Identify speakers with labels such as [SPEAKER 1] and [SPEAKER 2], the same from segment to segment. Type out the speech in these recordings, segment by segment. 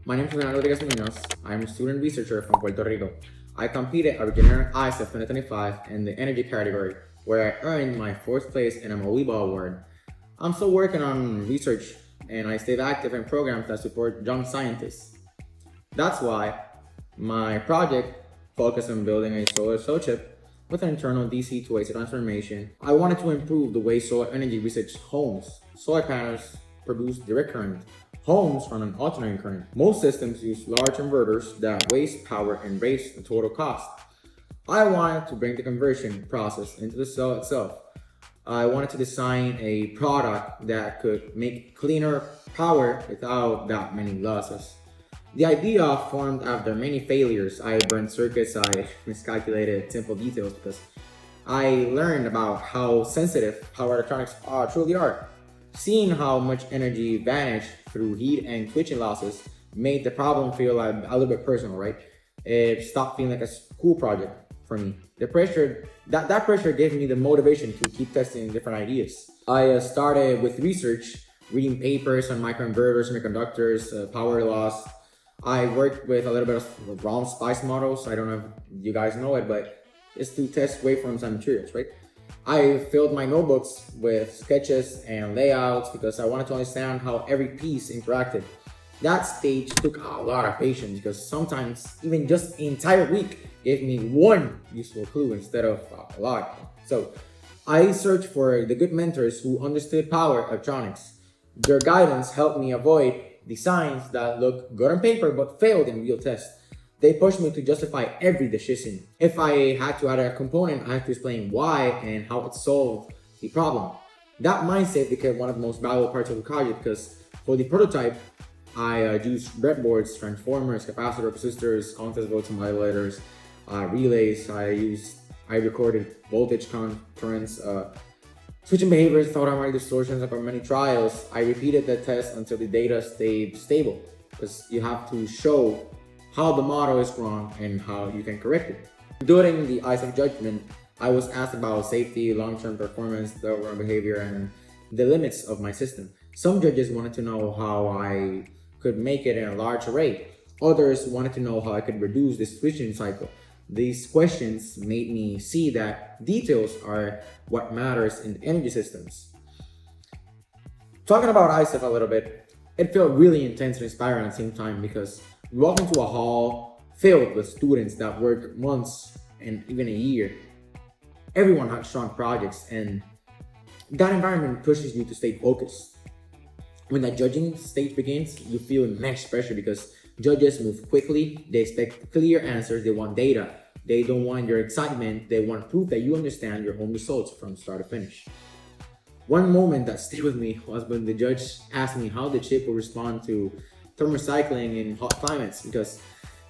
[SPEAKER 1] My name is José Julián Rodríguez Muñoz. I'm a student researcher from Puerto Rico. I competed at Regeneron ISEF 2025 in the energy category, where I earned my fourth place in a MOEBA award. I'm still working on research, and I stayed active in programs that support young scientists. That's why my project focused on building a solar cell chip with an internal DC to AC transformation. I wanted to improve the way solar energy reaches homes. Solar panels produce direct current. Homes run on alternating current. Most systems use large inverters that waste power and raise the total cost. I wanted to bring the conversion process into the cell itself. I wanted to design a product that could make cleaner power without that many losses. The idea formed after many failures. I burned circuits, I miscalculated simple details because I learned about how sensitive power electronics truly are. Seeing how much energy vanished through heat and twitching losses made the problem feel a little bit personal, right? It stopped feeling like a school project for me. The pressure, that pressure gave me the motivation to keep testing different ideas. I started with research, reading papers on microinverters, semiconductors, power loss. I worked with a little bit of Brown spice models. I don't know if you guys know it, but it's to test waveforms and materials, right? I filled my notebooks with sketches and layouts because I wanted to understand how every piece interacted. That stage took a lot of patience because sometimes even just an entire week gave me one useful clue instead of a lot. So I searched for the good mentors who understood power electronics. Their guidance helped me avoid designs that look good on paper but failed in real tests. They pushed me to justify every decision. If I had to add a component, I had to explain why and how it solved the problem. That mindset became one of the most valuable parts of the project because for the prototype, I used breadboards, transformers, capacitors, resistors, contest volts and modulators, relays. I recorded voltage currents, switching behaviors, without harmonic distortions. After many trials, I repeated the test until the data stayed stable because you have to show how the model is wrong and how you can correct it. During the ISEF judgment, I was asked about safety, long-term performance, the overall behavior, and the limits of my system. Some judges wanted to know how I could make it in a large array. Others wanted to know how I could reduce the switching cycle. These questions made me see that details are what matters in energy systems. Talking about ISEF a little bit, it felt really intense and inspiring at the same time because we walked into a hall filled with students that work months and even a year. Everyone had strong projects, and that environment pushes you to stay focused. When the judging stage begins, you feel immense pressure because judges move quickly, they expect clear answers, they want data. They don't want your excitement, they want proof that you understand your own results from start to finish. One moment that stayed with me was when the judge asked me how the chip will respond to thermocycling in hot climates, because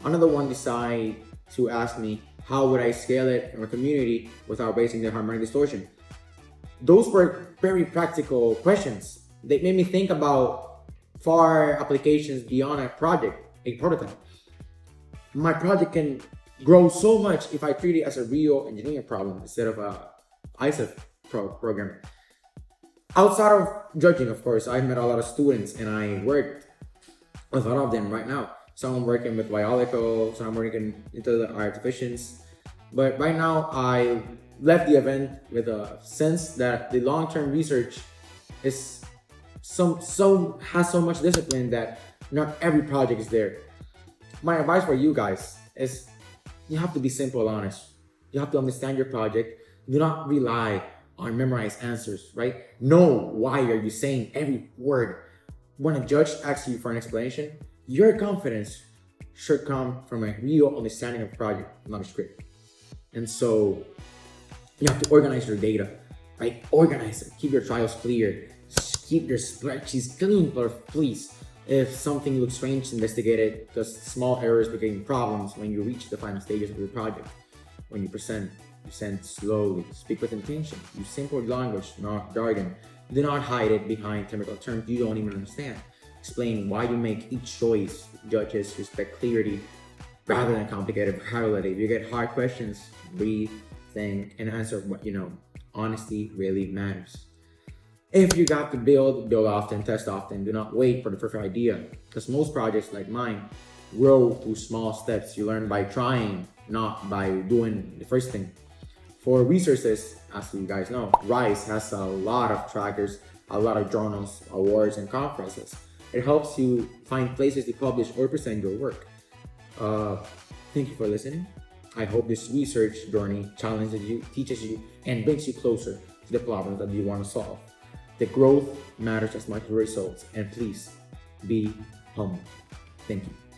[SPEAKER 1] another one decided to ask me how would I scale it in a community without raising the harmonic distortion. Those were very practical questions. They made me think about far applications beyond a prototype. My project can grow so much if I treat it as a real engineering problem instead of a ISEF program. Outside of judging, of course, I've met a lot of students and I worked with a lot of them right now. Some I'm working with biological, some I'm working into the artificials. But right now, I left the event with a sense that the long-term research is has so much discipline that not every project is there. My advice for you guys is you have to be simple and honest. You have to understand your project. Do not rely on memorized answers, right? Know why are you saying every word. When a judge asks you for an explanation, your confidence should come from a real understanding of the project, not a script. And so you have to organize your data, right? Organize it. Keep your trials clear. Keep your spreadsheets clean, please. If something looks strange, investigate it, because small errors become problems when you reach the final stages of your project. When you present slowly. Speak with intention. Use simple language, not jargon. Do not hide it behind technical terms you don't even understand. Explain why you make each choice. Judges respect clarity rather than complicated vocabulary. If you get hard questions, breathe, think, and answer what you know. Honesty really matters. If you got to build often, test often. Do not wait for the perfect idea, because most projects like mine grow through small steps. You learn by trying, not by doing the first thing. For resources, as you guys know, RISE has a lot of trackers, a lot of journals, awards, and conferences. It helps you find places to publish or present your work. Thank you for listening. I hope this research journey challenges you, teaches you, and brings you closer to the problems that you want to solve. The growth matters as much as the results, and please be humble. Thank you.